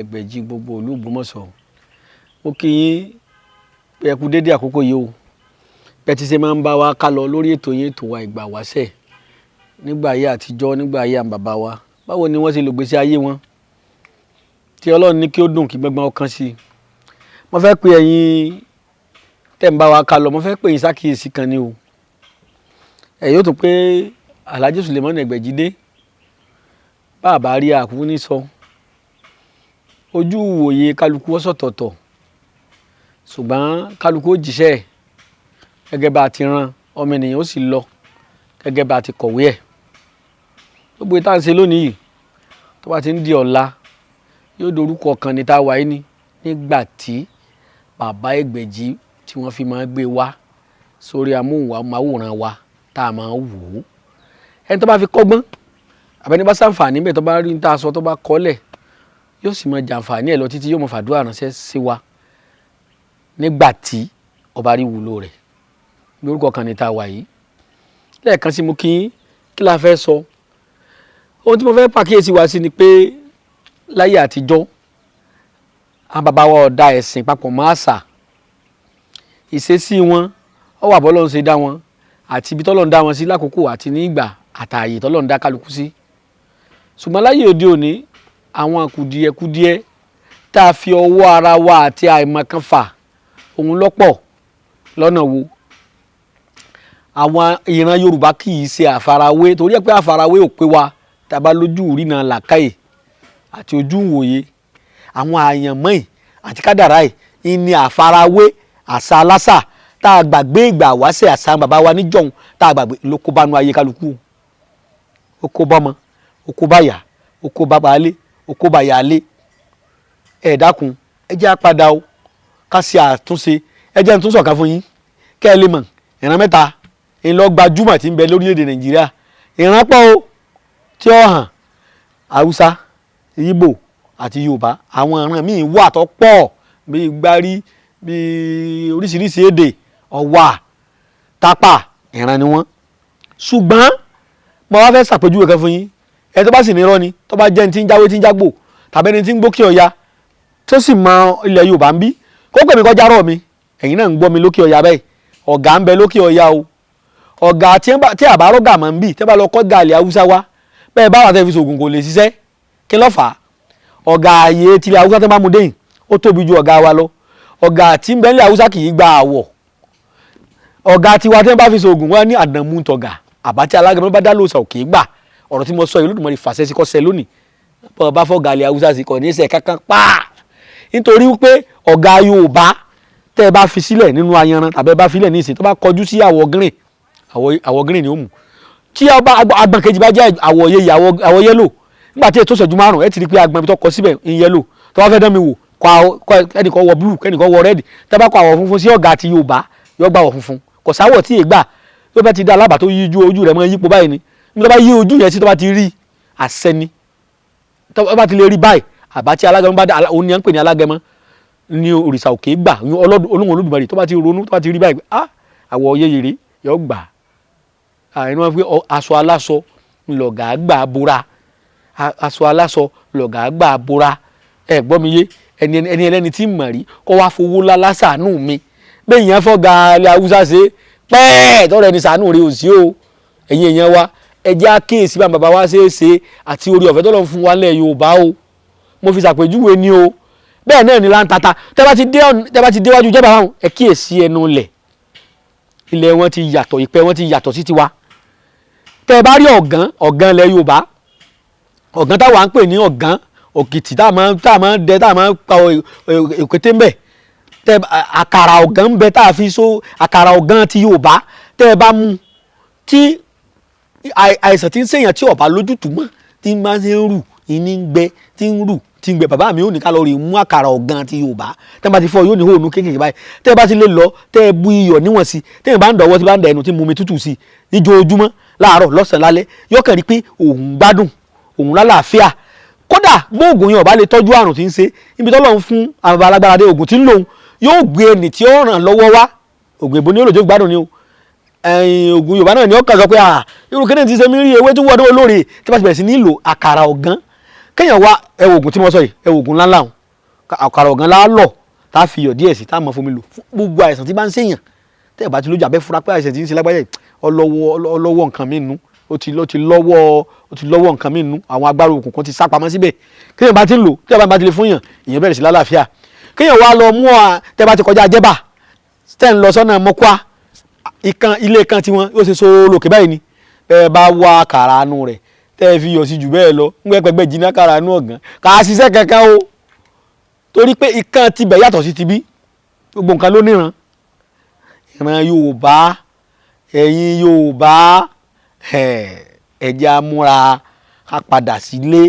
Ẹgbẹ̀jì gbogbo ìlú Ògbómọ̀ṣọ́. Mo kí yín pé ẹ kú dédé àkókò yìí o. Bẹ́ẹ̀ tí ṣe máa ń bá wa ká lọ lórí ètò yín ètò wa ìgbà wáṣẹ̀ nígbà ayé àtijọ́ nígbà ayé àwọn bàbá wa. Báwo ni wọ́n ṣe lò gbésí ayé wọn? Tí Ọlọ́run ní kí ó dùn kí gbọ́ngbọ́n ọkàn sí i. Mo fẹ́ pe ẹ̀yin tẹ́ ń bá wa ká lọ, mo fẹ́ pè yín sákìyèsí kan ni o. Ẹ yóò tún pé Alhaji Suleiman Ẹgbẹ̀jì dé. Bá a bá rí àkúkú ní sọ. Ojú ìwòye kálukú ọ̀sọ̀tọ̀ọ̀tọ̀, ṣùgbọ́n kálukú ó jíṣẹ́ gẹ́gẹ́ bá ti rán ọmọ ènìyàn ó sì lọ gẹ́gẹ́ bá ti kọ̀wé ẹ̀. Gbogbo ìta ń ṣe lónìí yìí tó bá ti ń di ọ̀la yóò dorúkọ kan ní tá a wáyé ní nígbà tí bàbá Ẹgbẹ̀jì tí wọ́n fi máa gbé wá sórí amóhùnmáwòrán wa tá a máa wò ó. Ẹni tó bá fi kọ́gbọ́n àbẹ́ni bá ṣàǹfààní bẹ́ẹ̀ tó bá rí ní tá a sọ tó bá kọ́lẹ̀ yóò sì máa jàǹfààní ẹ̀ lọ títí yóò máa fàdúrà ránṣẹ́ sí wa nígbà tí ọba rí wúlò rẹ̀. Lórúkọ kan ní tá a wà yìí lẹ́ẹ̀kan sí mo kí la fẹ́ sọ. Ohun tí mo fẹ́ pàkíyèsí wa sí ni pé láyé àtijọ́ àwọn bàbá wa ọ̀dà ẹ̀sìn papọ̀ mọ́ àṣà. Ìṣesí wọn ó wà bọ́lọ́run ṣe dá wọn àti ibi tọ́lọ́run dá wọn sí lákòókò àti ní ìgbà àtààyè tọ́lọ́run dá kálukú sí. Ṣùgbọ́n láyé òde òní àwọn kùdìẹ̀kudiẹ tá a fi ọwọ́ ara wa àti àìmọ̀kan fà òun lọ́pọ̀ lọ́nà wo. Àwọn ìran Yorùbá kì í ṣe àfarawé torí ẹ pé àfarawé ò pé wa tá a bá lójú ìrìnà làákàyè àti ojú ìwòye. Àwọn àyànmọ́ yìí àti kádàrá yìí ní àfarawé àṣà aláṣà tá a gbàgbé ìgbà wáṣẹ̀ àṣà bàbá wa níjọ̀hún tá a gbàgbé ló kó bánú ayé kálukú. Ó kó bọ́mọ, ó kó báyà, ó kó bàbáálé, ó kó bàyáálé. Ẹ dákun ẹ jẹ́ àpadà o ká ṣe àtúnṣe. Ẹ jẹ́ àtúnṣe ọ̀kan fún yín kẹ́ ẹ lè mọ̀ ìran mẹ́ta ńlọ gbajúmọ̀ tí ń bẹ lórílẹ̀‐èdè Nàìjíríà. Ìran pọ̀ o tí ó hàn Haúsá, Ìgbò àti Yorùbá. Àwọn ìran míì wà tó pọ̀ bíi gbárí bíi oríṣiríṣi èdè ọ̀wà tápà ìran ni wọ́n. Ṣùgbọ́n mo wá fẹ́ ṣàpèjúwe kan fún yín. Ẹ tó bá sì ní irọ́ ni tó bá jẹ́ ní tí ń jáwé tí ń jágbò tàbí ẹni tí ń gbókè ọya tó sì mọ ilẹ̀ Yorùbá ń bí kó pè mí kọjá rọ̀ mi. Ẹ̀yin náà ń gbọ́ mi lókè ọya bẹ́ẹ̀. Ọ̀gá ń bẹ lókè ọya o. Ọ̀gá tí àbárò gà máa ń bì tí wọ́n bá lọ kọ́ gàlẹ́ Haúsá wá bẹ́ẹ̀ bá wà tẹ́ fi sògùn kò lè ṣiṣẹ́. Kí ló fà á? Ọ̀gá ààyè tilẹ̀ Haúsá tó bá mú déyìn ó tóbi ju ọ̀gá wa lọ. Ọ̀gá tí ń bẹ nílẹ̀ Haúsá kì í gba àwọ̀. Ọ̀gá tiwa tí wọ́n bá fi sògùn wọn ní àdàmú tọ̀gà àbátí alágẹmọ bá dá lóòsà ò kì í gbà. Ọ̀rọ̀ tí mo sọ yìí Olódùmarè fàṣẹ sí kọ́sẹ̀ lónìí. Bá fọ́ gàlẹ́ Haúsá sí kò ní í ṣe kankan pa. Nítorí pé ọ̀gá Yorùbá tẹ́ ẹ bá fi sílẹ̀ nínú ayanran tàbí ẹ bá filẹ̀ ní ìsìn tó bá kọjú sí àwọ̀ green ni ó mú. Tí agbọ̀n kejì bá jẹ́ àwọ̀ yẹ́lò nígbà tí ètò ìṣẹ́jú márùn-ún ẹ ti rí pé agbọ̀n tó kọ síbẹ̀ ń yẹ́lò tó bá fẹ́ dán mi wò ẹnìkan wọ blue ẹnìkan wọ red tẹ́ bá kọ àwọ̀ funfun sí ọ̀gá ti Yorùbá yóò gba àwọ̀ funfun kò sáwọ̀ tí ì gbà tó bá ti dá alábà tó yí ojú rẹ̀ mọ́ yípo báyìí ni nígbà tó bá yí ojú yẹn sí tó bá ti rí àṣẹ ni tó bá ti lè rí báyìí àbátí alágẹmọ bá dá òun ni à ń pè ní alágẹmọ ní òrìṣà òkè gbà Ọlọ́run Olódùmarè tó bá ti ronú tó bá ti rí báyìí àwọ̀ yẹyẹrẹ yóò gbà ẹni wọn fi aṣọ aláṣọ lọ̀gá gbà bora aṣọ aláṣọ lọ̀gá gbà bora ẹ gbọ́ mi yé ẹni ẹlẹ́ni tí mọ̀ rí kó wá fowó lálá ṣàánú mi bẹ́ẹ̀ yẹn fọ́ gàlẹ́ Haúsá ṣe pẹ́ẹ́ tọ́rọ ẹni ṣàánú rẹ ò sí o ẹ̀yin èèyàn wa ẹ jẹ́ àkíyèsí bá bàbá wa ṣe é ṣe àti orí ọ̀fẹ́ tọ́lọ́ fún wa lẹ̀ Yorùbá o mo fi ṣàpèjúwe ni o bẹ́ẹ̀ náà ni láńtata tẹ́ bá ti déwájú jẹ́ bàbá wọn ẹ kíyèsí ẹnu lẹ̀ ilẹ̀ wọn ti yàtọ̀ ìpẹ́ wọn ti yàtọ̀ sí tiwa tẹ́ ẹ bá rí ọ̀gán ilẹ̀ Yorùbá ọ̀gán táwa ń pè ní ọ̀gán òkìtì tá a máa ń pa òkété ń bẹ̀ àkàrà ọ̀gán ń bẹ tá a fi so àkàrà ọ̀gán ti Yorùbá tẹ́ ẹ bá mú tí àìsàn tí ń ṣèyàn tí ọ̀bá lójútùú mọ́ tí máa ń rù ìní ń gbẹ tí ń rù tí ń gbẹ bàbá mi ò ní ká lọ rí mú àkàrà ọ̀gán ti Yorùbá tẹ́ ẹ bá ti fọ yóò ní hóònù kéékèèké báyìí tẹ́ ẹ bá ti lè lọ tẹ́ ẹ bu iyọ̀ níwọ̀n sí tẹ́ ẹ bá ń dọ̀wọ́ tí bá ń da ẹnu tí mu omi tútù sí níjoojúmọ́ láàárọ̀ lọ́sàn-án lálẹ́ yóò kàn rí pé òun gbádùn òun lálàáfíà kódà gbóògùn yẹn ọ̀bá lè tọ́jú àrùn tí ń ṣe ibi tọ́lọ́run fún àwọn alágbára dé ògùn tí ń lòun yóò gbé ẹni tí ó ràn lọ́wọ́ wá ògùn ìbò ní olóòjó gbádùn ni o ògùn Yorùbá náà ni ó kàn sọ pé irú kéde ti ṣe mí rí ewé tí wọ́n dé olóore tí wọ́n ti bẹ̀rẹ̀ sí ní lò àkàrà ọ̀gán kéèyàn wá ẹwọ oògùn tí mo sọ yìí ẹwọ oògùn ńláńlá òun àkàrà ọ̀gán láálọ̀ tá a fi iyọ̀ díẹ̀ sí tá a mọ̀ fomi lò fún gbogbo àìsàn tí bá ń ṣèyàn tẹ́ ẹ̀ bá ti lójú abẹ́ fura pé àìsàn tí ń ṣe lágbájá ọlọ́wọ́ nǹkan mí nù ó ti lọ́wọ́ nǹkan mí nù àwọn agbára òkùnkùn ti sá pamọ́ síbẹ̀ kéèyàn bá ti ń lò tẹ́ ẹ̀ bá ti lè fún yàn ìyẹn bẹ̀rẹ̀ sí lálàáfíà kéèyàn wá lọ mú tẹ́ ẹ bá ti kọjá jẹ́bà tẹ́ ń lọ sọ́nà mọ́kúá ilé kan tiwọn yóò ṣe sóró lòkè báyìí ni ẹ bá wá àkàrà anú rẹ̀ tẹ́ ẹ fi yọ̀ sí jù bẹ́ẹ̀ lọ ń gbẹ́gbẹ́ jiná àkàrà anú ọ̀gán kà á ṣiṣẹ́ kankan o torí pé ikán tibẹ̀ yàtọ̀ sí tibí gbogbo nǹkan ló níran ìran Yorùbá ẹ̀yin Yorùbá ẹ jẹ́ á múra ká padà sílé